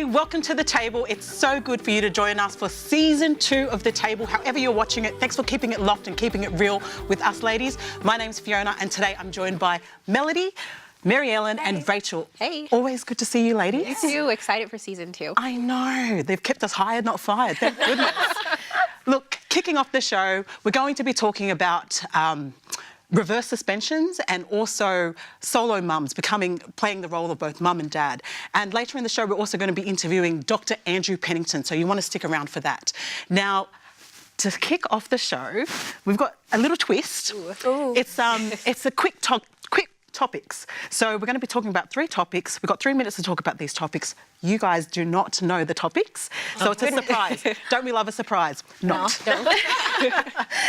welcome to The Table. It's so good for you to join us for season 2 of The Table. However you're watching it, thanks for keeping it locked and keeping it real with us ladies. My name's Fiona and today I'm joined by Melody, Mary Ellen and Rachel. Hey. Always good to see you ladies. You too. Excited for season 2. I know. They've kept us hired, not fired. Thank goodness. Look, kicking off the show, we're going to be talking about reverse suspensions and also solo mums playing the role of both mum and dad. And later in the show, we're also going to be interviewing Dr. Andrew Pennington, so you want to stick around for that. Now, to kick off the show, we've got a little twist. Ooh. It's a quick topics. So we're going to be talking about 3 topics. We've got 3 minutes to talk about these topics. You guys do not know the topics, so it's a surprise. Don't we love a surprise? Not. No.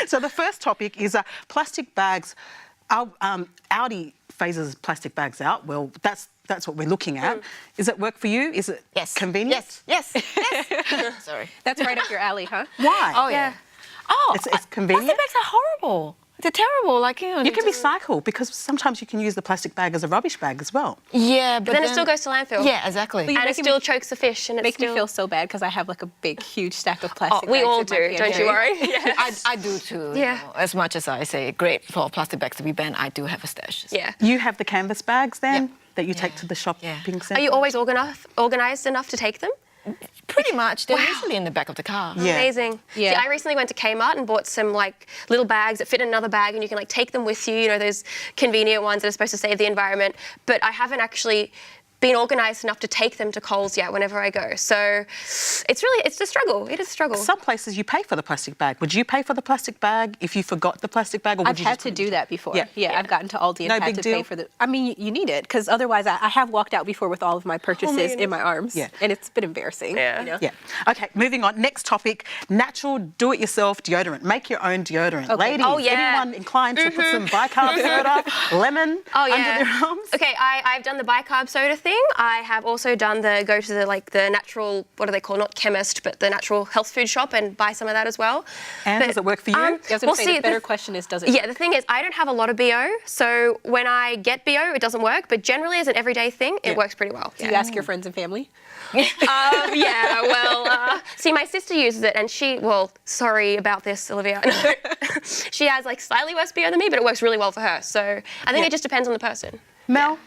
So the first topic is plastic bags. Audi phases plastic bags out. Well, that's what we're looking at. Does it work for you? Is it convenient? Yes. Sorry. That's right up your alley, huh? Why? Oh, yeah. Oh, It's convenient. plastic bags are horrible. They're terrible. Like, you can recycle because sometimes you can use the plastic bag as a rubbish bag as well. Yeah, but then it still goes to landfill. Yeah, exactly. And it still chokes the fish. And it Makes me feel so bad because I have like a big, huge stack of plastic we bags all in my do, pantry. don't you worry? Yes. I do too. Yeah. You know, as much as I say great for plastic bags to be banned, I do have a stash. Yeah. You have the canvas bags then that you take to the shopping centre? Are you always organised enough to take them? Pretty much. They're usually in the back of the car. Yeah. Amazing. Yeah. See, I recently went to Kmart and bought some like little bags that fit in another bag and you can like take them with you, you know, those convenient ones that are supposed to save the environment. But I haven't actually been organised enough to take them to Coles yet whenever I go. So it's a struggle. It is a struggle. Some places you pay for the plastic bag. Would you pay for the plastic bag if you forgot the plastic bag? Or would I've you had just to do that before. Yeah. Yeah, I've gotten to Aldi and No had big to deal? pay for the... I mean, you need it because otherwise I have walked out before with all of my purchases in my arms. Yeah. And it's been embarrassing. Yeah. You know? Yeah. Okay, moving on. Next topic, natural do-it-yourself deodorant. Make your own deodorant. Okay. Ladies, Oh, yeah. anyone inclined to put some bicarb soda, lemon under their arms? Okay, I've done the bicarb soda thing. I have also done go to the natural, what do they call, not chemist, but the natural health food shop and buy some of that as well. And does it work for you? I was going to say the better question is, does it? Yeah, the thing is, I don't have a lot of BO, so when I get BO, it doesn't work, but generally as an everyday thing, it works pretty well. Do you ask your friends and family? See, my sister uses it and sorry about this, Olivia. She has like slightly worse BO than me, but it works really well for her. So I think it just depends on the person. Mel,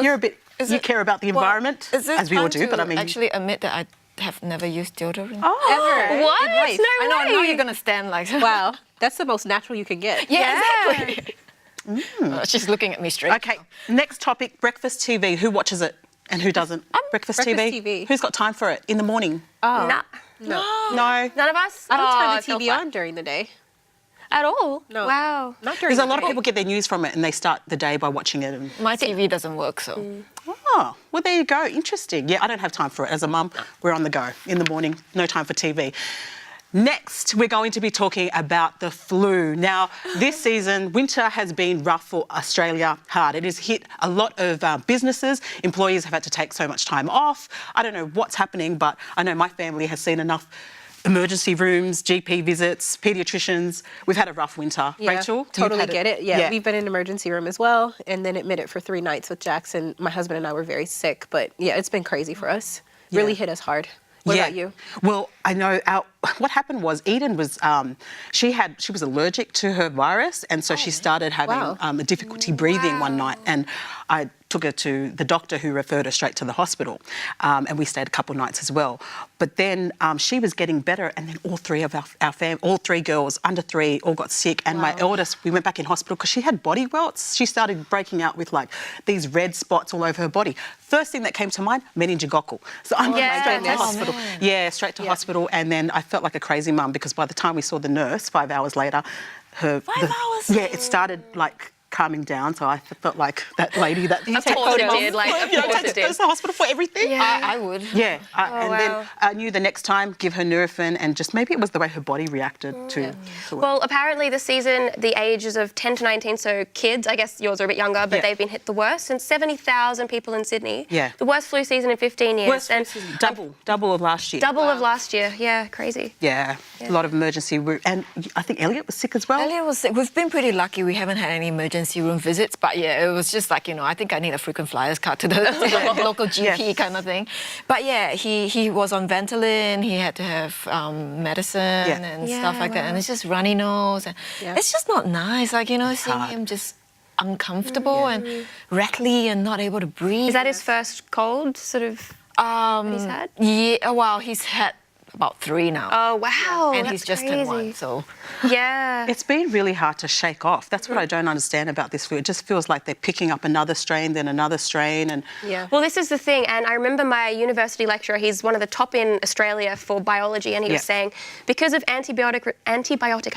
you're a bit... You care about the environment, Is it as we all do, but I mean... actually admit that I have never used deodorant. Ever. What? In life. No I know, way. now you're going to stand like... Wow. That's the most natural you can get. Yeah, exactly. She's looking at me straight. Okay, next topic, breakfast TV. Who watches it and who doesn't? Breakfast TV. Who's got time for it in the morning? Oh. Nah. No. None of us? I don't turn it feels the TV like- on during the day. At all? No. Wow. Not during Because a the lot of day. people get their news from it and they start the day by watching it. And... My TV doesn't work, so... Oh, well, there you go. Interesting. Yeah, I don't have time for it. As a mum, we're on the go in the morning. No time for TV. Next, we're going to be talking about the flu. Now, this season, winter has been rough for Australia hard. It has hit a lot of businesses. Employees have had to take so much time off. I don't know what's happening, but I know my family has seen enough emergency rooms, GP visits, paediatricians. We've had a rough winter. Yeah, Rachel? totally get it. Yeah, we've been in an emergency room as well and then admitted for 3 nights with Jackson. My husband and I were very sick, but yeah, it's been crazy for us. Really hit us hard. What about you? Well, I know what happened was Eden was she was allergic to her virus, and so she started having a difficulty breathing one night, and I took her to the doctor who referred her straight to the hospital, and we stayed a couple of nights as well. But then she was getting better, and then all 3 of our family, all 3 girls under 3, all got sick, and my eldest, we went back in hospital because she had body welts. She started breaking out with like these red spots all over her body. First thing that came to mind, meningococcal. So I went straight to hospital. Yeah, straight to hospital, and then I felt like a crazy mum because by the time we saw the nurse 5 hours later, 5 hours? Yeah, it started like calming down, so I felt like that lady that... Of course it did, like, of course it Goes did. to the hospital for everything. Yeah. I would. Yeah, then I knew the next time, give her Nurofen, and just maybe it was the way her body reacted to it. Well, apparently this season, the ages of 10 to 19, so kids, I guess yours are a bit younger, but they've been hit the worst. And 70,000 people in Sydney. Yeah. The worst flu season in 15 years. Worst flu season, double of last year. Double of last year. Yeah, crazy. Yeah, a lot of emergency. And I think Elliot was sick as well. Elliot was sick. We've been pretty lucky. We haven't had any emergency emergency room visits. But yeah, it was just like, I think I need a frequent flyers card to the local GP kind of thing. But yeah, he was on Ventolin. He had to have medicine and stuff like that. And it's just runny nose. And it's just not nice. Like, seeing him just uncomfortable and rattly and not able to breathe. Is that his first cold, sort of, he's had? Yeah, well, he's had about 3 now. Oh, wow. And that's he's just crazy. turned 1, so... Yeah. It's been really hard to shake off. That's what I don't understand about this flu. It just feels like they're picking up another strain, then another strain. And Well, this is the thing, and I remember my university lecturer, he's one of the top in Australia for biology, and he was saying, because of antibiotic,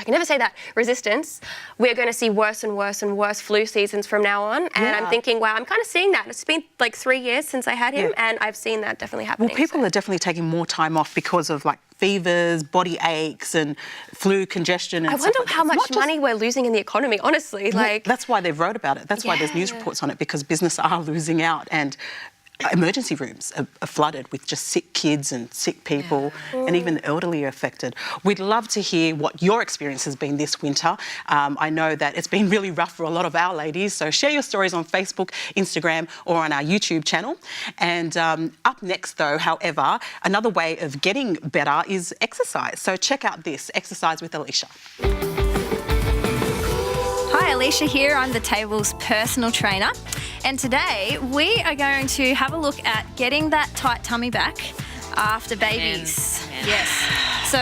I can never say that, resistance, we're going to see worse and worse and worse flu seasons from now on. And I'm thinking, wow, I'm kind of seeing that. It's been like 3 years since I had him, and I've seen that definitely happening. Well, people are definitely taking more time off because of like fevers, body aches and flu congestion. And I wonder how much just money we're losing in the economy, honestly. Like, that's why they've wrote about it. That's why there's news reports on it, because business are losing out and emergency rooms are flooded with just sick kids and sick people, and even the elderly are affected. We'd love to hear what your experience has been this winter. I know that it's been really rough for a lot of our ladies, so share your stories on Facebook, Instagram or on our YouTube channel. And up next though, however, another way of getting better is exercise. So check out this, Exercise with Alicia. Hi, Alicia here. I'm the table's personal trainer. And today we are going to have a look at getting that tight tummy back after babies. Yes. So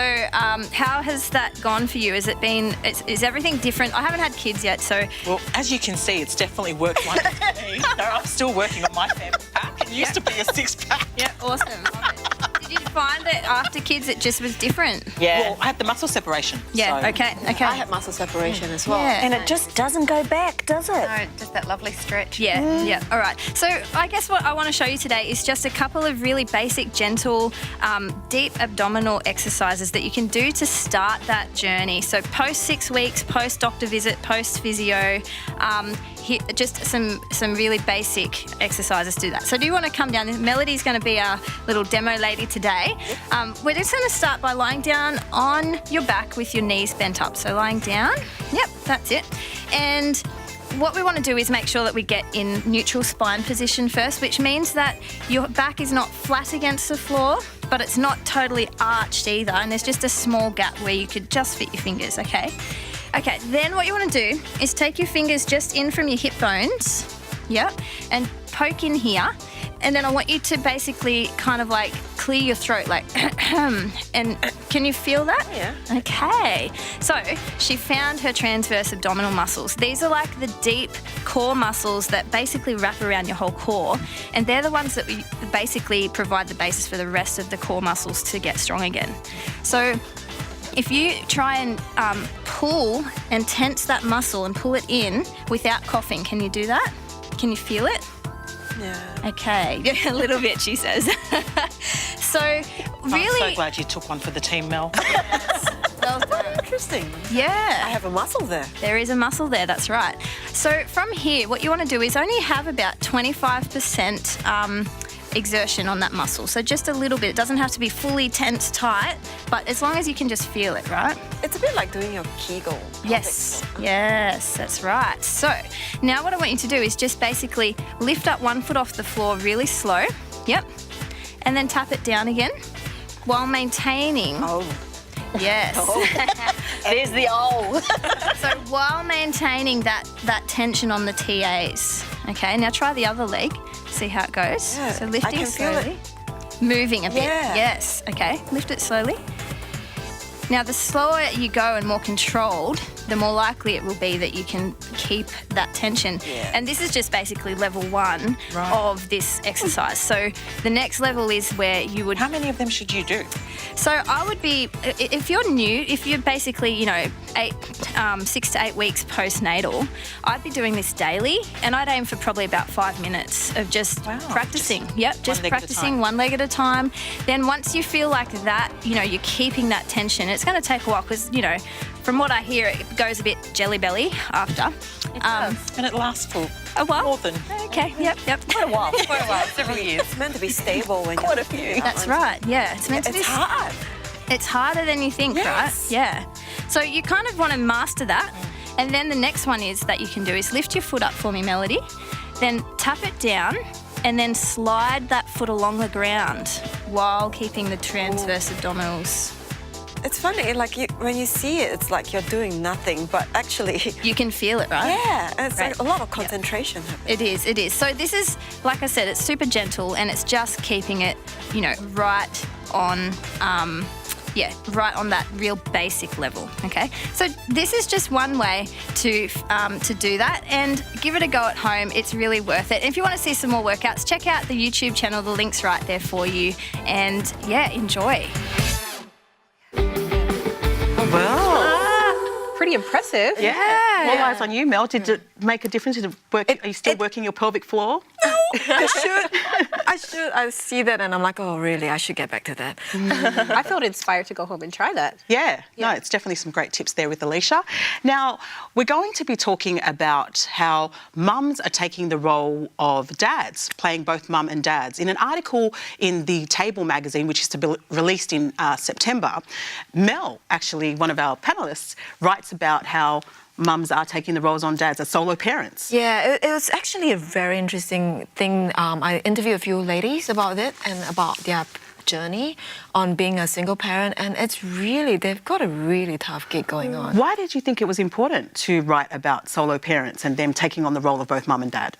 how has that gone for you? Has it been, is everything different? I haven't had kids yet, so... Well, as you can see, it's definitely worked wonders for me. So I'm still working on my family pack. It used to be a 6-pack. Yeah, awesome. Love it. Did you find that after kids it just was different? Yeah. Well, I had the muscle separation. Yeah, so. okay. I had muscle separation as well. Yeah. And it just doesn't go back, does it? No, just that lovely stretch. Yeah, yeah. All right. So I guess what I want to show you today is just a couple of really basic, gentle, deep abdominal exercises that you can do to start that journey. So post 6 weeks, post doctor visit, post physio, just some really basic exercises to do that. So do you want to come down? Melody's going to be our little demo lady today. We're just going to start by lying down on your back with your knees bent up. So lying down. Yep, that's it. And what we want to do is make sure that we get in neutral spine position first, which means that your back is not flat against the floor, but it's not totally arched either, and there's just a small gap where you could just fit your fingers, okay? Okay, then what you want to do is take your fingers just in from your hip bones, yep, and poke in here, and then I want you to basically kind of like clear your throat, like, and can you feel that? Yeah. Okay, so she found her transverse abdominal muscles. These are like the deep core muscles that basically wrap around your whole core, and they're the ones that basically provide the basis for the rest of the core muscles to get strong again. So if you try and pull and tense that muscle and pull it in without coughing, can you do that? Can you feel it? Yeah. Okay, a little bit, she says. So really... I'm so glad you took one for the team, Mel. Well done. Interesting. Yeah. I have a muscle there. There is a muscle there, that's right. So from here, what you want to do is only have about 25% exertion on that muscle. So just a little bit. It doesn't have to be fully tense tight, but as long as you can just feel it, right? It's a bit like doing your Kegel. Yes, yes, that's right. So now what I want you to do is just basically lift up one foot off the floor really slow. Yep. And then tap it down again while maintaining. Oh. Yes. There's the O. So while maintaining that tension on the TAs. Okay, now try the other leg. See how it goes. Yeah, So lifting I can feel slowly. Moving a bit. Yeah. Yes. Okay, lift it slowly. Now, the slower you go and more controlled, the more likely it will be that you can keep that tension. Yeah. And this is just basically level 1 of this exercise. So the next level is where you would... How many of them should you do? So I would be, if you're new, if you're basically, 6 to 8 weeks postnatal, I'd be doing this daily, and I'd aim for probably about 5 minutes of just practicing. Just practicing one leg at a time. Then once you feel like that, you're keeping that tension. It's going to take a while because, from what I hear, it goes a bit jelly belly after. And it lasts for A while? more than Okay, yep. Quite a while. several years. It's meant to be stable when Quite you're... a few. That's right, yeah. It's meant to be... It's hard. It's harder than you think, Yes. right? Yeah. So you kind of want to master that. And then the next one is that you can do is lift your foot up for me, Melody, then tap it down and then slide that foot along the ground while keeping the transverse abdominals. It's funny, like when you see it, it's like you're doing nothing, but actually... You can feel it, right? Yeah, it's Right. like a lot of concentration. It is. So this is, like I said, it's super gentle and it's just keeping it, you know, right on, right on that real basic level, okay? So this is just one way to do that, and give it a go at home. It's really worth it. And if you want to see some more workouts, check out the YouTube channel. The link's right there for you. And yeah, enjoy. Pretty impressive. Yeah. All eyes on you, Mel. Did it make a difference? Are you still working your pelvic floor? I should. I see that and I'm like, oh, really? I should get back to that. I felt inspired to go home and try that. Yeah. No, it's definitely some great tips there with Alicia. Now, we're going to be talking about how mums are taking the role of dads, playing both mum and dads. In an article in the Table magazine, which is to be released in September, Mel, actually one of our panellists, writes about how mums are taking the roles on dads as solo parents. Yeah, it was actually a very interesting thing. I interviewed a few ladies about it and about their journey on being a single parent, and it's really, they've got a really tough gig going on. Why did you think it was important to write about solo parents and them taking on the role of both mum and dad?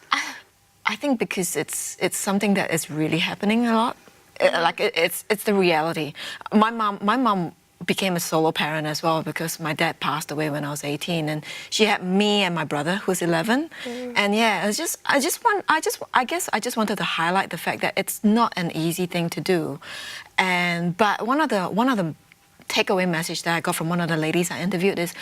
I think because it's something that is really happening a lot. It's the reality. My mom became a solo parent as well because my dad passed away when I was 18, and she had me and my brother who's 11. And yeah, I guess I just wanted to highlight the fact that it's not an easy thing to do. But one of the takeaway message that I got from one of the ladies I interviewed is,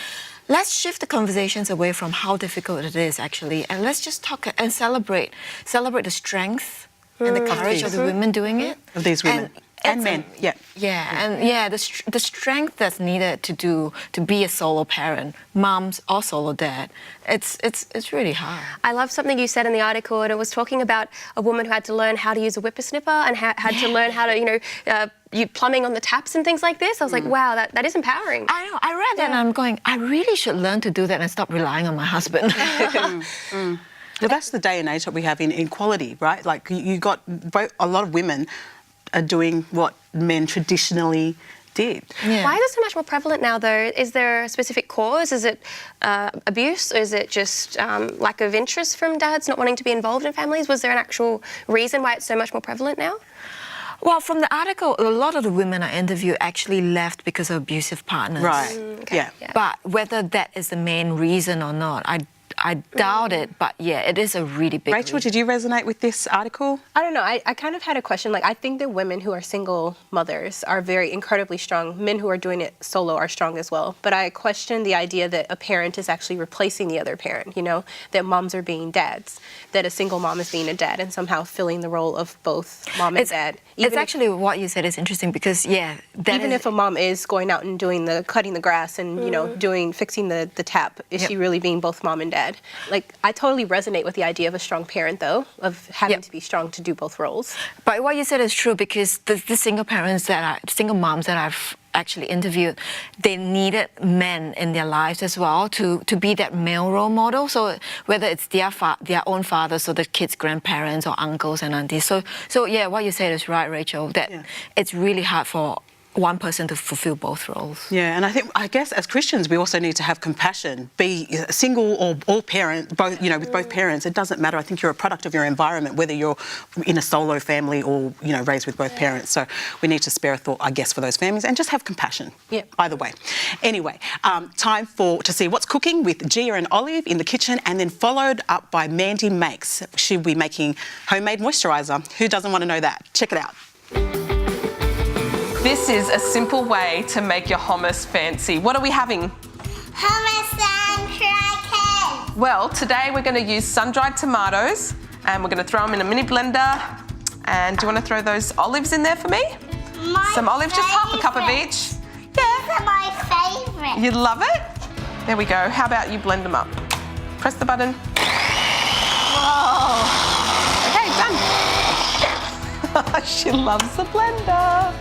let's shift the conversations away from how difficult it is actually, and let's just talk and celebrate the strength and the courage of the women doing it. Of these women. And men, the strength that's needed to be a solo parent, mums or solo dad, it's really hard. I love something you said in the article, and it was talking about a woman who had to learn how to use a whippersnipper and had to learn how to, plumbing on the taps and things like this. I was like, wow, that is empowering. I know. I read that and I'm going, I really should learn to do that and stop relying on my husband. Well, that's the day and age that we have in equality, right? Like you got a lot of women are doing what men traditionally did. Yeah. Why is it so much more prevalent now, though? Is there a specific cause? Is it abuse? Or is it just lack of interest from dads not wanting to be involved in families? Was there an actual reason why it's so much more prevalent now? Well, from the article, a lot of the women I interviewed actually left because of abusive partners. Right. Okay. Yeah. But whether that is the main reason or not, I doubt it, but yeah, it is a really big Rachel, reason. did you resonate with this article? I don't know. I kind of had a question. Like, I think that women who are single mothers are very incredibly strong. Men who are doing it solo are strong as well. But I question the idea that a parent is actually replacing the other parent, that moms are being dads, that a single mom is being a dad and somehow filling the role of both mom and dad. It's actually what you said is interesting because, even if a mom is going out and doing cutting the grass and, fixing the tap, is she really being both mom and dad? Like, I totally resonate with the idea of a strong parent, though, of having to be strong to do both roles. But what you said is true because the single moms that I've actually interviewed, they needed men in their lives as well to be that male role model. So whether it's their own fathers or the kids' grandparents or uncles and aunties. So yeah, what you said is right, Rachel, that it's really hard for one person to fulfill both roles. Yeah, and I guess as Christians we also need to have compassion. Be single or parent, both with both parents. It doesn't matter. I think you're a product of your environment, whether you're in a solo family or raised with both parents. So we need to spare a thought, I guess, for those families and just have compassion. Yeah. Either way. Anyway, time to see what's cooking with Gia and Olive in the kitchen, and then followed up by Mandy Makes. She'll be making homemade moisturizer. Who doesn't want to know that? Check it out. This is a simple way to make your hummus fancy. What are we having? Hummus and crackers. Well, today we're going to use sun-dried tomatoes and we're going to throw them in a mini blender. And do you want to throw those olives in there for me? Some olives, just half a cup of each. Yeah. These are my favourite. You love it? There we go. How about you blend them up? Press the button. Whoa. Okay, done. She loves the blender.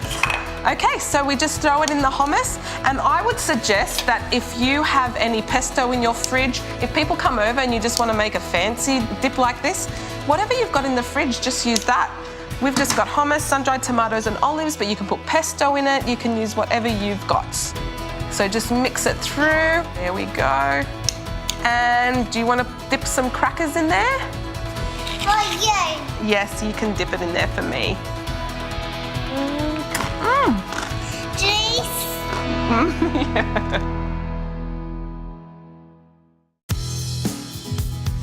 Okay, so we just throw it in the hummus, and I would suggest that if you have any pesto in your fridge, if people come over and you just want to make a fancy dip like this, whatever you've got in the fridge, just use that. We've just got hummus, sun-dried tomatoes and olives, but you can put pesto in it, you can use whatever you've got. So just mix it through, there we go. And do you want to dip some crackers in there? For you. Yes, you can dip it in there for me. Juice.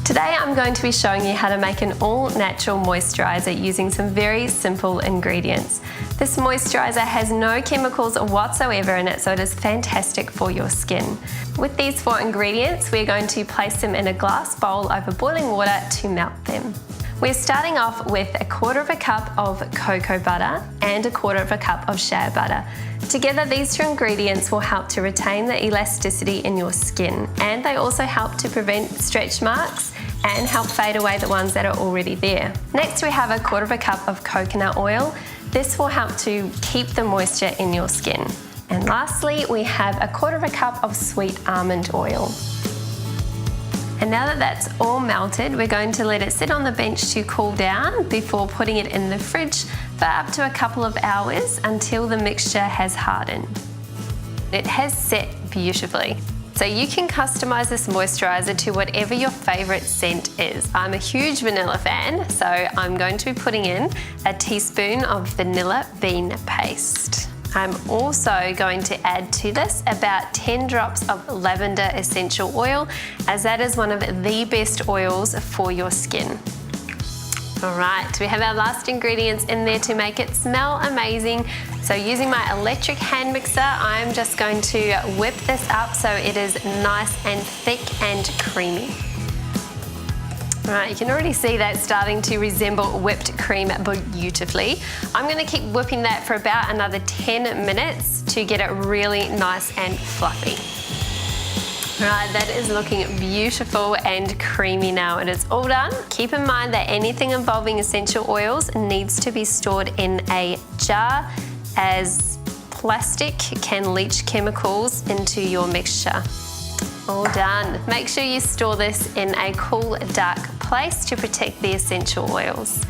Today I'm going to be showing you how to make an all-natural moisturiser using some very simple ingredients. This moisturiser has no chemicals whatsoever in it, so it is fantastic for your skin. With these 4 ingredients, we're going to place them in a glass bowl over boiling water to melt them. We're starting off with 1/4 cup of cocoa butter and 1/4 cup of shea butter. Together, these 2 ingredients will help to retain the elasticity in your skin, and they also help to prevent stretch marks and help fade away the ones that are already there. Next, we have 1/4 cup of coconut oil. This will help to keep the moisture in your skin. And lastly, we have 1/4 cup of sweet almond oil. And now that that's all melted, we're going to let it sit on the bench to cool down before putting it in the fridge for up to a couple of hours until the mixture has hardened. It has set beautifully. So you can customize this moisturizer to whatever your favorite scent is. I'm a huge vanilla fan, so I'm going to be putting in a teaspoon of vanilla bean paste. I'm also going to add to this about 10 drops of lavender essential oil, as that is one of the best oils for your skin. Alright, we have our last ingredients in there to make it smell amazing. So using my electric hand mixer, I'm just going to whip this up so it is nice and thick and creamy. Alright, you can already see that starting to resemble whipped cream beautifully. I'm going to keep whipping that for about another 10 minutes to get it really nice and fluffy. Right, that is looking beautiful and creamy now. It is all done. Keep in mind that anything involving essential oils needs to be stored in a jar, as plastic can leach chemicals into your mixture. All done. Make sure you store this in a cool, dark place to protect the essential oils.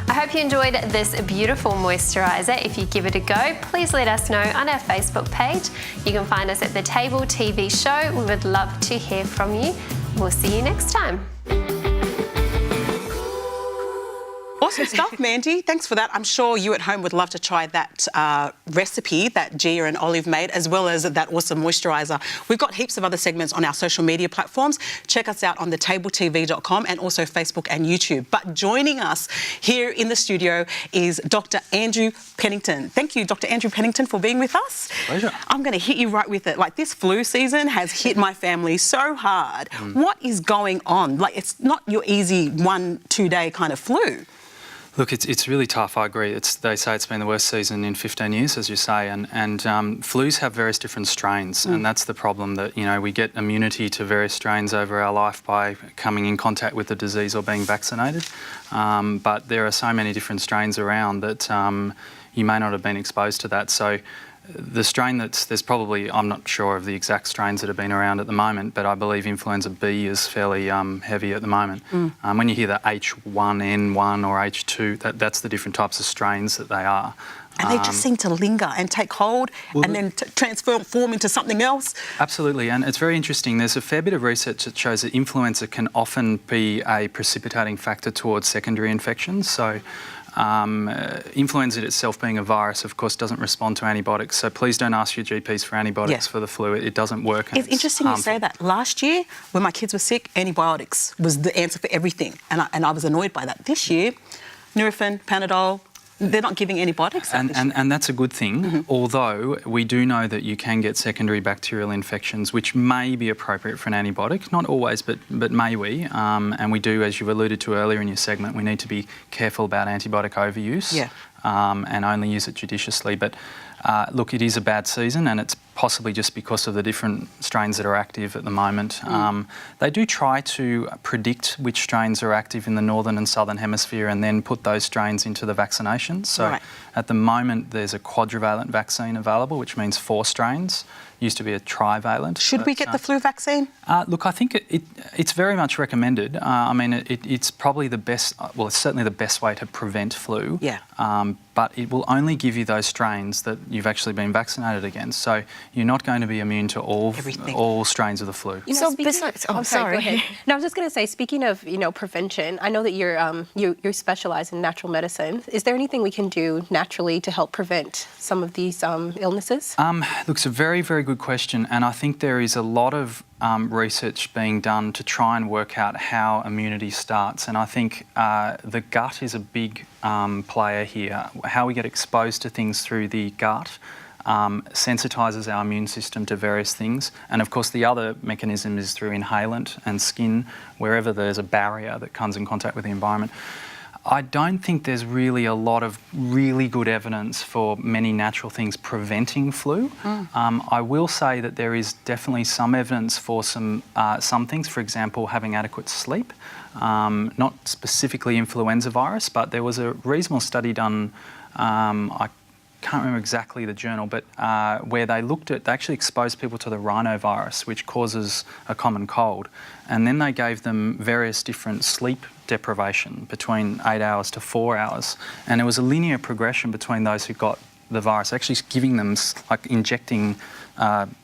I hope you enjoyed this beautiful moisturiser. If you give it a go, please let us know on our Facebook page. You can find us at The Table TV Show. We would love to hear from you. We'll see you next time. Awesome stuff, Mandy. Thanks for that. I'm sure you at home would love to try that recipe that Gia and Olive made, as well as that awesome moisturiser. We've got heaps of other segments on our social media platforms. Check us out on thetabletv.com and also Facebook and YouTube. But joining us here in the studio is Dr. Andrew Pennington. Thank you, Dr. Andrew Pennington, for being with us. Pleasure. I'm going to hit you right with it. Like, this flu season has hit my family so hard. What is going on? Like, it's not your easy 1-2 day kind of flu. Look, it's really tough, I agree. They say it's been the worst season in 15 years, as you say, and flus have various different strains, and that's the problem, that, you know, we get immunity to various strains over our life by coming in contact with the disease or being vaccinated, but there are so many different strains around that you may not have been exposed to that. So the strain there's probably, I'm not sure of the exact strains that have been around at the moment, but I believe influenza B is fairly heavy at the moment. When you hear the H1N1 or H2, that's the different types of strains that they are. And they just seem to linger and take hold and then transform into something else. Absolutely, and it's very interesting. There's a fair bit of research that shows that influenza can often be a precipitating factor towards secondary infections. So influenza itself, being a virus, of course, doesn't respond to antibiotics. So please don't ask your GPs for antibiotics for the flu. It doesn't work. It's interesting harmful. You say that. Last year, when my kids were sick, antibiotics was the answer for everything. And I was annoyed by that. This year, Nurofen, Panadol, they're not giving antibiotics. And that's a good thing, although we do know that you can get secondary bacterial infections, which may be appropriate for an antibiotic. Not always, but may we. And we do, as you alluded to earlier in your segment, we need to be careful about antibiotic overuse and only use it judiciously. But look, it is a bad season, and it's possibly just because of the different strains that are active at the moment. They do try to predict which strains are active in the northern and southern hemisphere and then put those strains into the vaccinations. So at the moment there's a quadrivalent vaccine available, which means 4 strains. Used to be a trivalent. Should we get the flu vaccine? Look, I think it's very much recommended. I mean, it's probably the best, well, it's certainly the best way to prevent flu. Yeah. But it will only give you those strains that you've actually been vaccinated against. So you're not going to be immune to all strains of the flu. You know, sorry. Go ahead. No, I was just going to say, speaking of, prevention, I know that you specialize in natural medicine. Is there anything we can do naturally to help prevent some of these illnesses? Look, it's a very, very good question, and I think there is a lot of research being done to try and work out how immunity starts, and I think the gut is a big player here. How we get exposed to things through the gut sensitises our immune system to various things, and of course the other mechanism is through inhalant and skin, wherever there's a barrier that comes in contact with the environment. I don't think there's really a lot of really good evidence for many natural things preventing flu. I will say that there is definitely some evidence for some things, for example, having adequate sleep. Not specifically influenza virus, but there was a reasonable study done, I can't remember exactly the journal, but where they actually exposed people to the rhinovirus, which causes a common cold. And then they gave them various different sleep deprivation between 8 hours to 4 hours. And there was a linear progression between those who got the virus, actually giving them, like injecting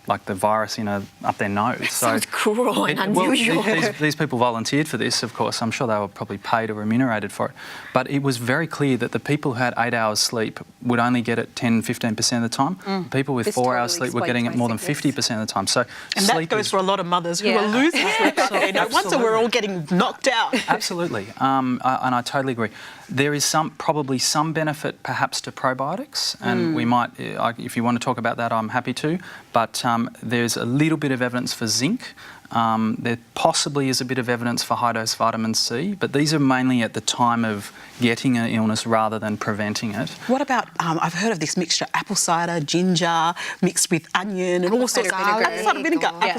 like the virus up their nose. That sounds cruel and unusual. Well, these people volunteered for this, of course. I'm sure they were probably paid or remunerated for it. But it was very clear that the people who had 8 hours sleep would only get it 10-15% of the time. People with 4 hours sleep were getting it more than 50% of the time. So and that goes for a lot of mothers who are losing sleep. No wonder we're all getting knocked out. Absolutely. And I totally agree. There is probably some benefit perhaps to probiotics, and we might, if you want to talk about that, I'm happy to. But there's a little bit of evidence for zinc. There possibly is a bit of evidence for high-dose vitamin C, but these are mainly at the time of getting an illness rather than preventing it. What about, I've heard of this mixture, apple cider, ginger, mixed with onion and all sorts of apple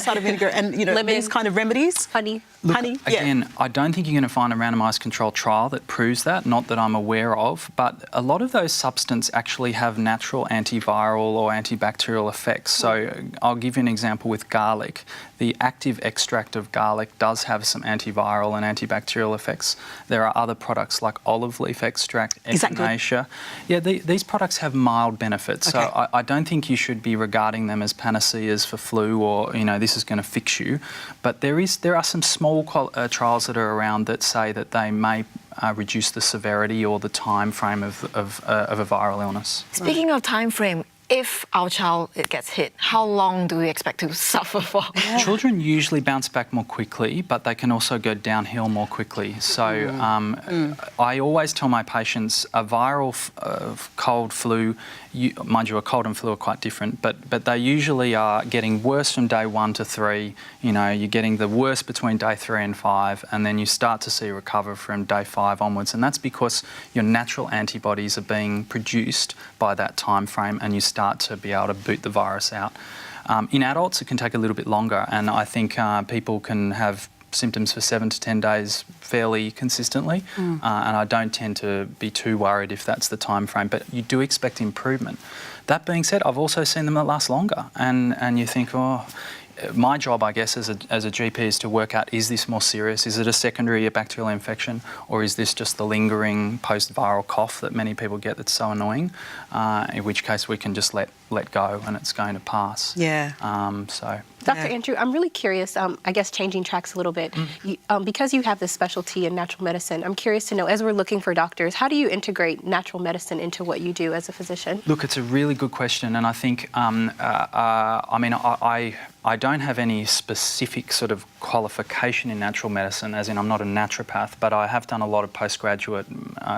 cider vinegar and, these kind of remedies. Honey. Look, again, I don't think you're going to find a randomised controlled trial that proves that, not that I'm aware of, but a lot of those substances actually have natural antiviral or antibacterial effects. So I'll give you an example with garlic. The active extract of garlic does have some antiviral and antibacterial effects. There are other products like olive leaf extract, echinacea. Yeah, these products have mild benefits. Okay. So I don't think you should be regarding them as panaceas for flu or, this is going to fix you. But there are some small trials that are around that say that they may reduce the severity or the time frame of a viral illness. Speaking of time frame, if our child gets hit, how long do we expect to suffer for? Yeah. Children usually bounce back more quickly, but they can also go downhill more quickly. So I always tell my patients a viral cold flu, mind you, a cold and flu are quite different, but they usually are getting worse from day 1 to 3. You're getting the worst between day 3 and 5, and then you start to see recover from day 5 onwards. And that's because your natural antibodies are being produced by that time frame, and you start to be able to boot the virus out. In adults, it can take a little bit longer, and I think people can have symptoms for 7 to 10 days fairly consistently, and I don't tend to be too worried if that's the time frame, but you do expect improvement. That being said, I've also seen them that last longer, and you think, my job, I guess, as a GP is to work out, is this more serious? Is it a secondary bacterial infection, or is this just the lingering post-viral cough that many people get that's so annoying? In which case we can just let go and it's going to pass. Yeah. Dr. Andrew, I'm really curious, I guess changing tracks a little bit, because you have this specialty in natural medicine, I'm curious to know, as we're looking for doctors, how do you integrate natural medicine into what you do as a physician? Look, it's a really good question, and I think, I don't have any specific sort of qualification in natural medicine, as in I'm not a naturopath, but I have done a lot of postgraduate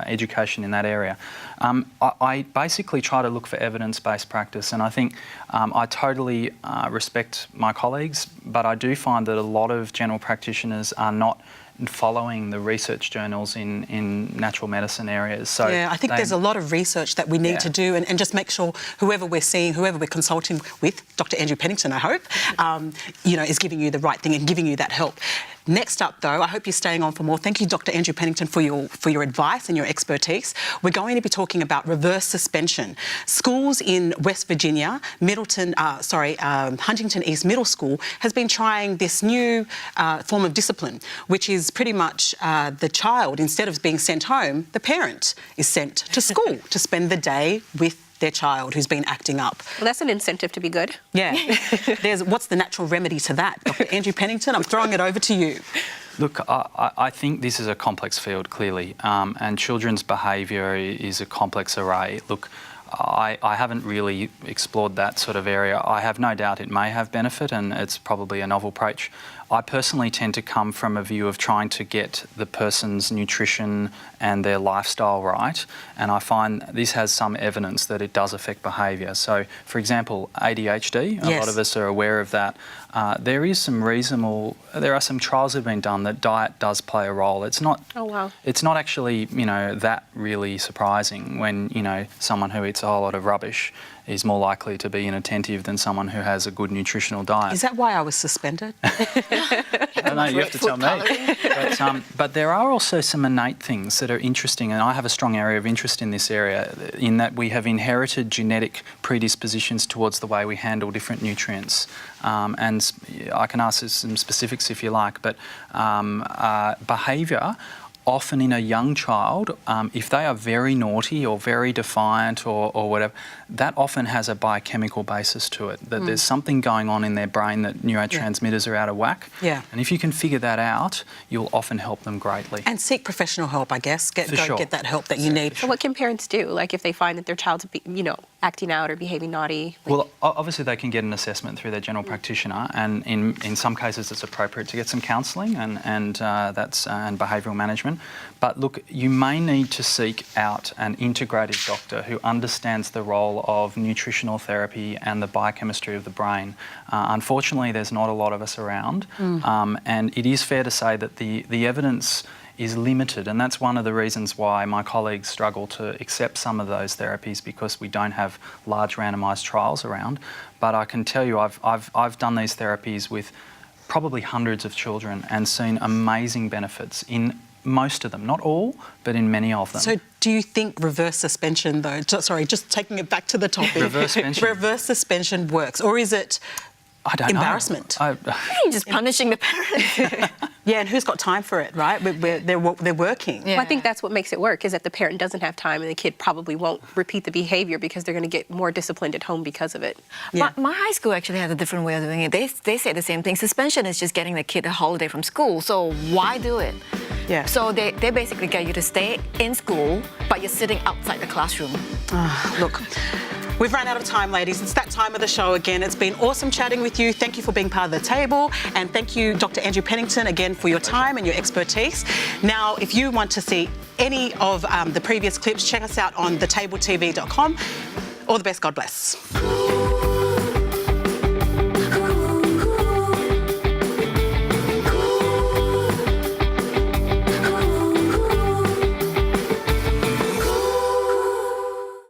education in that area. I basically try to look for evidence-based practice, and I think I totally respect my colleagues, but I do find that a lot of general practitioners are not following the research journals in natural medicine areas. So yeah, I think there's a lot of research that we need to do, and just make sure whoever we're seeing, whoever we're consulting with, Dr. Andrew Pennington, I hope, is giving you the right thing and giving you that help. Next up, though, I hope you're staying on for more. Thank you, Dr. Andrew Pennington, for your advice and your expertise. We're going to be talking about reverse suspension. Schools in West Virginia, Huntington East Middle School, has been trying this new form of discipline, which is pretty much the child, instead of being sent home, the parent is sent to school to spend the day with their child who's been acting up. Well, that's an incentive to be good. Yeah. What's the natural remedy to that? Dr. Andrew Pennington, I'm throwing it over to you. Look, I think this is a complex field, clearly, and children's behaviour is a complex array. Look, I haven't really explored that sort of area. I have no doubt it may have benefit, and it's probably a novel approach. I personally tend to come from a view of trying to get the person's nutrition and their lifestyle right, and I find this has some evidence that it does affect behaviour. So, for example, ADHD, a lot of us are aware of that. There are some trials that have been done that diet does play a role. It's not. Oh wow. It's not actually, that really surprising when, someone who eats a whole lot of rubbish is more likely to be inattentive than someone who has a good nutritional diet. Is that why I was suspended? I don't know, you have to tell me. But there are also some innate things that are interesting, and I have a strong area of interest in this area, in that we have inherited genetic predispositions towards the way we handle different nutrients. And I can ask some specifics if you like, but behaviour, often in a young child, if they are very naughty or very defiant or whatever, that often has a biochemical basis to it, that there's something going on in their brain, that neurotransmitters are out of whack. Yeah. And if you can figure that out, you'll often help them greatly. And seek professional help, I guess. Get that help that you need. So what can parents do, like if they find that their child's, acting out or behaving naughty? Well, obviously they can get an assessment through their general practitioner, and in some cases it's appropriate to get some counselling and behavioural management. But look, you may need to seek out an integrative doctor who understands the role of nutritional therapy and the biochemistry of the brain. Unfortunately, there's not a lot of us around, and it is fair to say that the evidence is limited, and that's one of the reasons why my colleagues struggle to accept some of those therapies, because we don't have large randomised trials around. But I can tell you, I've done these therapies with probably hundreds of children and seen amazing benefits in most of them, not all, but in many of them. So do you think reverse suspension, though, just taking it back to the topic, reverse suspension works, or is it embarrassment? You're just punishing the parents. Yeah, and who's got time for it, right? They're working. Yeah. Well, I think that's what makes it work, is that the parent doesn't have time and the kid probably won't repeat the behaviour because they're going to get more disciplined at home because of it. Yeah. My high school actually had a different way of doing it. They say the same thing. Suspension is just getting the kid a holiday from school, so why do it? Yeah. So they basically get you to stay in school, but you're sitting outside the classroom. Look. We've run out of time, ladies. It's that time of the show again. It's been awesome chatting with you. Thank you for being part of the table. And thank you, Dr. Andrew Pennington, again, for your time and your expertise. Now, if you want to see any of the previous clips, check us out on thetabletv.com. All the best. God bless.